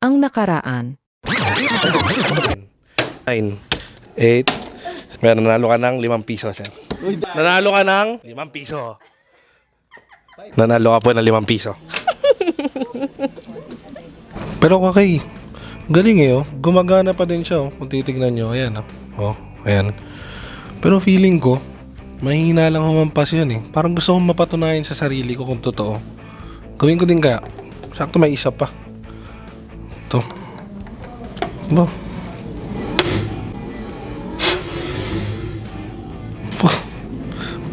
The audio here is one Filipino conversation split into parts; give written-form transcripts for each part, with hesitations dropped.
Ang nakaraan. 9, 8. Meron, nanalo ka ng 5 piso, sir. Nanalo ka ng 5 piso. Nanalo ka po ng 5 piso. Pero kakay, galing eh, oh. Gumagana pa din siya, oh. Kung titignan nyo, ayan, oh. Oh, ayan. Pero feeling ko, mahina lang humampas yun eh. Parang gusto kong mapatunayan sa sarili ko kung totoo. Gawin ko din kaya. Sakto may isa pa. Ito. Ba?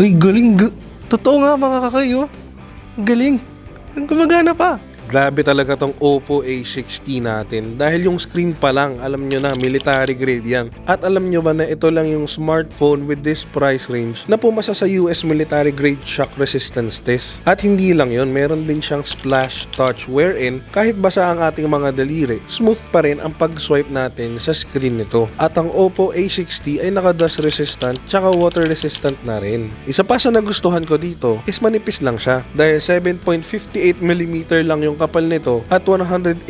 Uy, galing. Totoo nga mga kakayo. Galing. Ang gumagana pa. Grabe talaga tong Oppo A60 natin. Dahil yung screen pa lang, alam nyo na, military grade yan. At alam nyo ba na ito lang yung smartphone with this price range na pumasa sa US military grade shock resistance test. At hindi lang yun, meron din siyang splash touch wherein kahit basa ang ating mga daliri, smooth pa rin ang pag-swipe natin sa screen nito. At ang Oppo A60 ay naka-dust resistant tsaka water resistant na rin. Isa pa sa nagustuhan ko dito is manipis lang siya. Dahil 7.58mm lang yung kapal nito at 186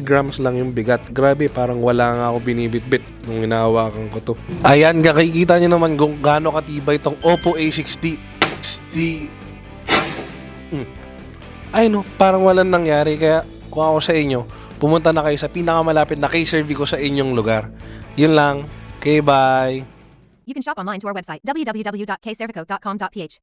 grams lang yung bigat. Grabe, parang wala nga ako binibitbit nung hinahawakan ko to. Ayan, kakikita nyo naman kung gaano katibay itong Oppo A60. Ay no, parang walang nangyari. Kaya kung ako sa inyo, pumunta na kayo sa pinakamalapit na K-Serve ko sa inyong lugar. Yun lang. Okay, bye! You can shop online to our website, www.kservico.com.ph.